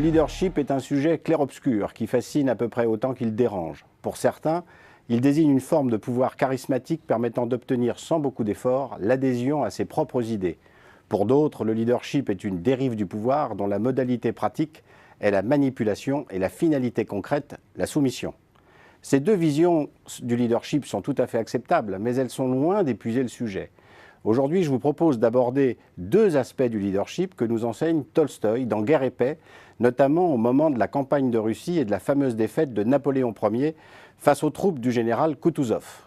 leadership est un sujet clair-obscur qui fascine à peu près autant qu'il dérange. Pour certains, il désigne une forme de pouvoir charismatique permettant d'obtenir sans beaucoup d'efforts l'adhésion à ses propres idées. Pour d'autres, le leadership est une dérive du pouvoir dont la modalité pratique est la manipulation et la finalité concrète, la soumission. Ces deux visions du leadership sont tout à fait acceptables, mais elles sont loin d'épuiser le sujet. Aujourd'hui, je vous propose d'aborder deux aspects du leadership que nous enseigne Tolstoï dans Guerre et paix, notamment au moment de la campagne de Russie et de la fameuse défaite de Napoléon Ier face aux troupes du général Kutuzov.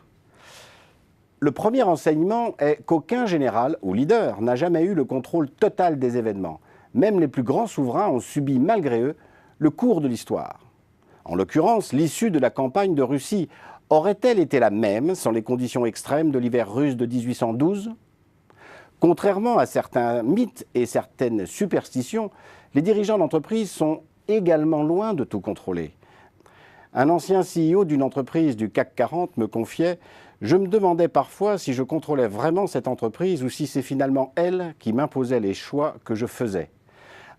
Le premier enseignement est qu'aucun général ou leader n'a jamais eu le contrôle total des événements. Même les plus grands souverains ont subi, malgré eux, le cours de l'histoire. En l'occurrence, l'issue de la campagne de Russie aurait-elle été la même sans les conditions extrêmes de l'hiver russe de 1812 ? Contrairement à certains mythes et certaines superstitions, les dirigeants d'entreprise sont également loin de tout contrôler. Un ancien CEO d'une entreprise du CAC 40 me confiait « Je me demandais parfois si je contrôlais vraiment cette entreprise ou si c'est finalement elle qui m'imposait les choix que je faisais. »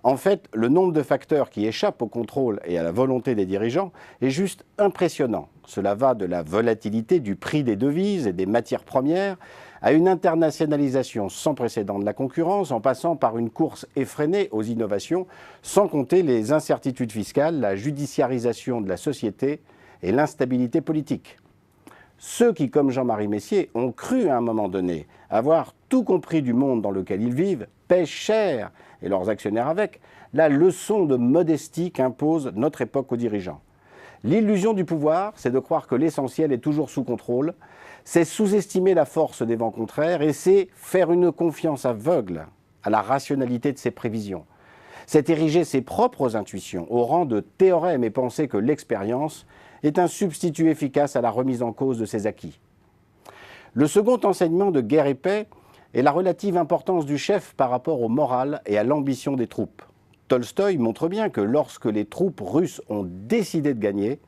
En fait, le nombre de facteurs qui échappent au contrôle et à la volonté des dirigeants est juste impressionnant. Cela va de la volatilité du prix des devises et des matières premières à une internationalisation sans précédent de la concurrence, en passant par une course effrénée aux innovations, sans compter les incertitudes fiscales, la judiciarisation de la société et l'instabilité politique. Ceux qui, comme Jean-Marie Messier, ont cru à un moment donné avoir tout compris du monde dans lequel ils vivent, paient cher, et leurs actionnaires avec, la leçon de modestie qu'impose notre époque aux dirigeants. L'illusion du pouvoir, c'est de croire que l'essentiel est toujours sous contrôle, c'est sous-estimer la force des vents contraires et c'est faire une confiance aveugle à la rationalité de ses prévisions. C'est ériger ses propres intuitions au rang de théorème et penser que l'expérience est un substitut efficace à la remise en cause de ses acquis. Le second enseignement de Guerre et paix est la relative importance du chef par rapport au moral et à l'ambition des troupes. Tolstoï montre bien que lorsque les troupes russes ont décidé de gagner,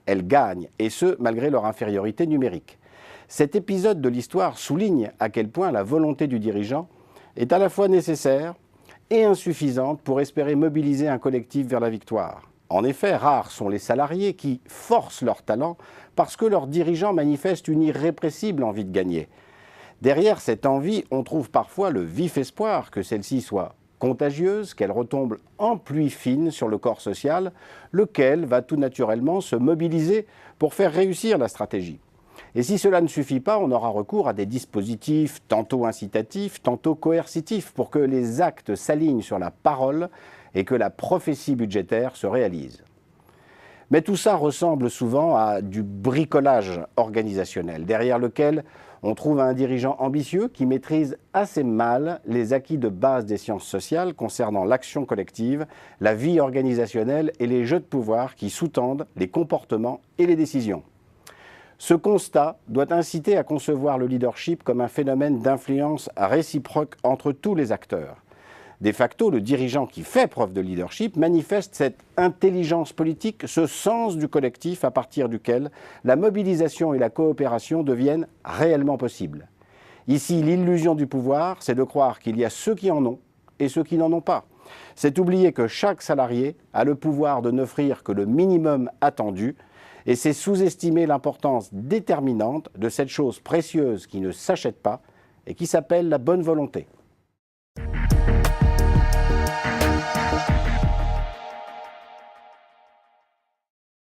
elles gagnent, et ce, malgré leur infériorité numérique. Cet épisode de l'histoire souligne à quel point la volonté du dirigeant est à la fois nécessaire et insuffisante pour espérer mobiliser un collectif vers la victoire. En effet, rares sont les salariés qui forcent leur talent parce que leurs dirigeants manifestent une irrépressible envie de gagner. Derrière cette envie, on trouve parfois le vif espoir que celle-ci soit contagieuse, qu'elle retombe en pluie fine sur le corps social, lequel va tout naturellement se mobiliser pour faire réussir la stratégie. Et si cela ne suffit pas, on aura recours à des dispositifs tantôt incitatifs, tantôt coercitifs, pour que les actes s'alignent sur la parole et que la prophétie budgétaire se réalise. Mais tout ça ressemble souvent à du bricolage organisationnel, derrière lequel on trouve un dirigeant ambitieux qui maîtrise assez mal les acquis de base des sciences sociales concernant l'action collective, la vie organisationnelle et les jeux de pouvoir qui sous-tendent les comportements et les décisions. Ce constat doit inciter à concevoir le leadership comme un phénomène d'influence réciproque entre tous les acteurs. De facto, le dirigeant qui fait preuve de leadership manifeste cette intelligence politique, ce sens du collectif à partir duquel la mobilisation et la coopération deviennent réellement possibles. Ici, l'illusion du pouvoir, c'est de croire qu'il y a ceux qui en ont et ceux qui n'en ont pas. C'est oublier que chaque salarié a le pouvoir de n'offrir que le minimum attendu et c'est sous-estimer l'importance déterminante de cette chose précieuse qui ne s'achète pas et qui s'appelle la bonne volonté.